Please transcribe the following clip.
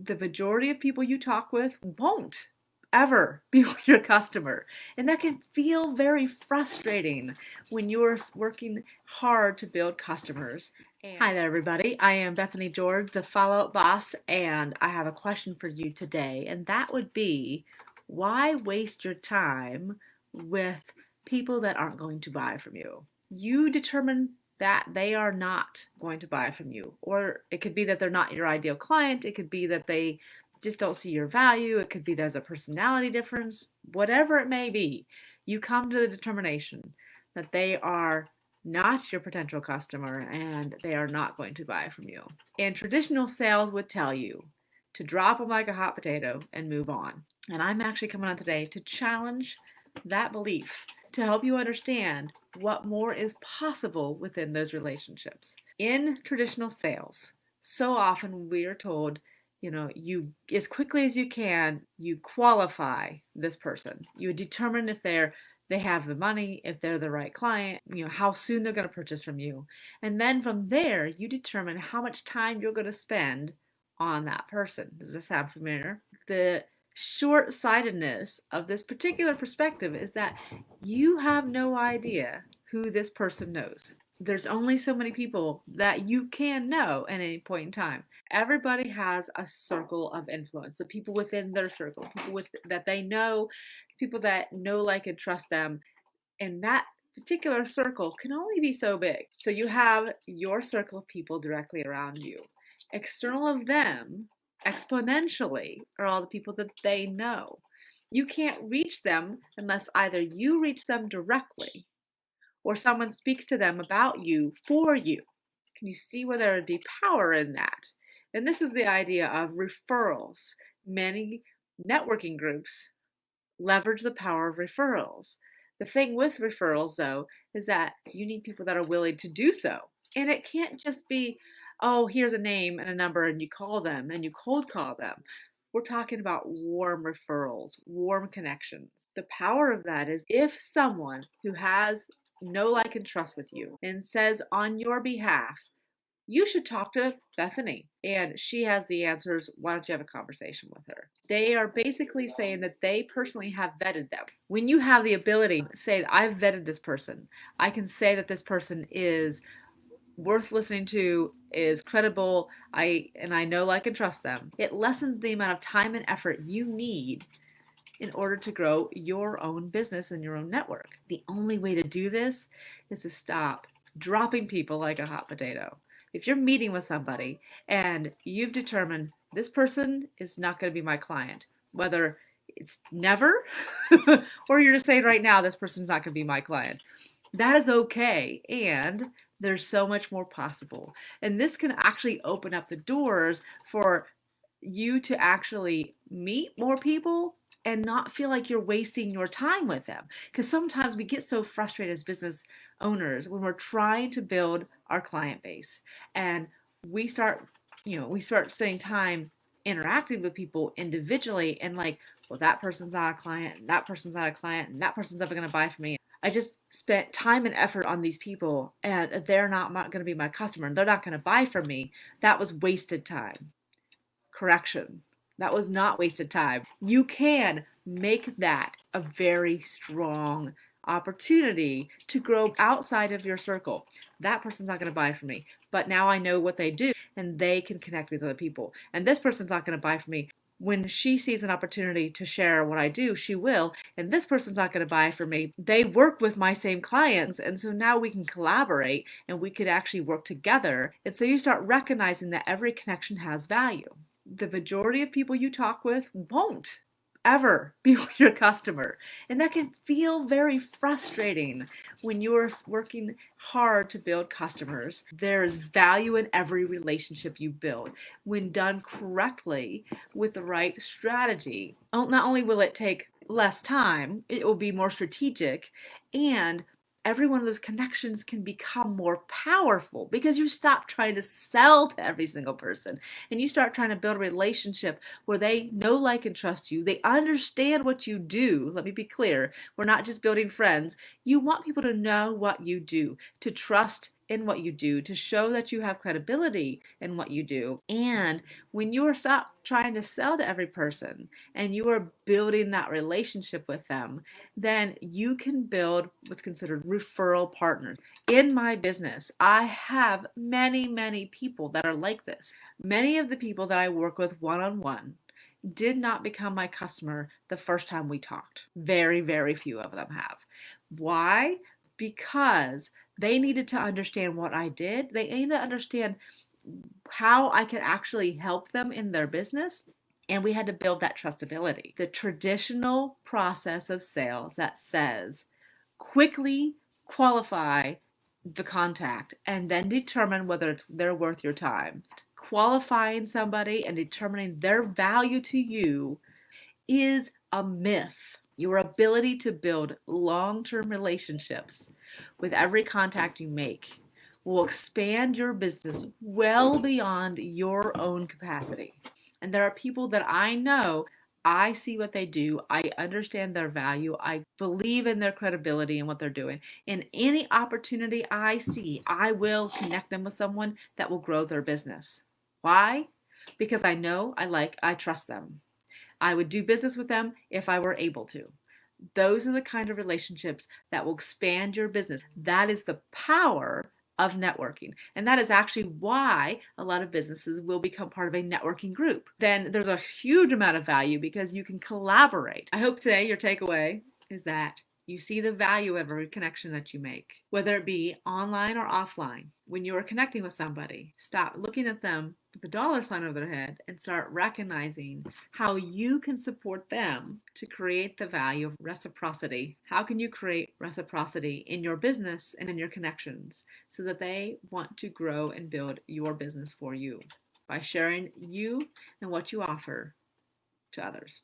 The majority of people you talk with won't ever be your customer. And that can feel very frustrating when you're working hard to build customers. Hi there, everybody. I am Bethany George, the Follow Up Boss, and I have a question for you today. And that would be, why waste your time with people that aren't going to buy from you? You determine that they are not going to buy from you. Or it could be that they're not your ideal client. It could be that they just don't see your value. It could be there's a personality difference. Whatever it may be, you come to the determination that they are not your potential customer and they are not going to buy from you. And traditional sales would tell you to drop them like a hot potato and move on. And I'm actually coming on today to challenge that belief, to help you understand what more is possible within those relationships. In traditional sales, so often we are told, you, as quickly as you can, you qualify this person. You determine if they have the money, if they're the right client, how soon they're going to purchase from you. And then from there, you determine how much time you're going to spend on that person. Does this sound familiar? The short-sightedness of this particular perspective is that you have no idea who this person knows. There's only so many people that you can know at any point in time. Everybody has a circle of influence, the people within their circle, people that they know, people that know, like, and trust them. And that particular circle can only be so big. So you have your circle of people directly around you. External of them, exponentially, are all the people that they know. You can't reach them unless either you reach them directly or someone speaks to them about you for you. Can you see where there would be power in that? And this is the idea of referrals. Many networking groups leverage the power of referrals. The thing with referrals, though, is that you need people that are willing to do so. And it can't just be, oh, here's a name and a number and you call them and you cold call them. We're talking about warm referrals, warm connections. The power of that is if someone who has know, like, and trust with you and says on your behalf, you should talk to Bethany and she has the answers. Why don't you have a conversation with her? They are basically saying that they personally have vetted them. When you have the ability to say, I've vetted this person, I can say that this person is worth listening to, is credible, I know, like, and trust them. It lessens the amount of time and effort you need in order to grow your own business and your own network. The only way to do this is to stop dropping people like a hot potato. If you're meeting with somebody and you've determined this person is not going to be my client, whether it's never or you're just saying right now this person's not going to be my client, that is okay. And there's so much more possible. And this can actually open up the doors for you to actually meet more people and not feel like you're wasting your time with them. Because sometimes we get so frustrated as business owners when we're trying to build our client base and we start spending time interacting with people individually and like, well, that person's not a client and that person's not a client and that person's never going to buy from me. I just spent time and effort on these people and they're not going to be my customer and they're not going to buy from me. That was wasted time. Correction. That was not wasted time. You can make that a very strong opportunity to grow outside of your circle. That person's not going to buy from me, but now I know what they do and they can connect with other people. And this person's not going to buy from me. When she sees an opportunity to share what I do, she will. And this person's not going to buy from me. They work with my same clients. And so now we can collaborate and we could actually work together. And so you start recognizing that every connection has value. The majority of people you talk with won't ever be your customer. And that can feel very frustrating when you're working hard to build customers. There's value in every relationship you build when done correctly with the right strategy. Not only will it take less time, it will be more strategic, and every one of those connections can become more powerful because you stop trying to sell to every single person and you start trying to build a relationship where they know, like, and trust you. They understand what you do. Let me be clear. We're not just building friends. You want people to know what you do, to trust in what you do, to show that you have credibility in what you do. And when you are stop trying to sell to every person and you are building that relationship with them, then you can build what's considered referral partners. In my business, I have many, many people that are like this. Many of the people that I work with one-on-one did not become my customer the first time we talked. Very, very few of them have. Why? Because they needed to understand what I did. They needed to understand how I could actually help them in their business. And we had to build that trustability. The traditional process of sales that says quickly qualify the contact and then determine whether they're worth your time. Qualifying somebody and determining their value to you is a myth. Your ability to build long-term relationships with every contact you make will expand your business well beyond your own capacity. And there are people that I know, I see what they do, I understand their value, I believe in their credibility and what they're doing. And any opportunity I see, I will connect them with someone that will grow their business. Why? Because I know, I trust them. I would do business with them if I were able to. Those are the kind of relationships that will expand your business. That is the power of networking. And that is actually why a lot of businesses will become part of a networking group. Then there's a huge amount of value because you can collaborate. I hope today your takeaway is that you see the value of every connection that you make, whether it be online or offline. When you are connecting with somebody, stop looking at them with the dollar sign over their head and start recognizing how you can support them to create the value of reciprocity. How can you create reciprocity in your business and in your connections so that they want to grow and build your business for you by sharing you and what you offer to others?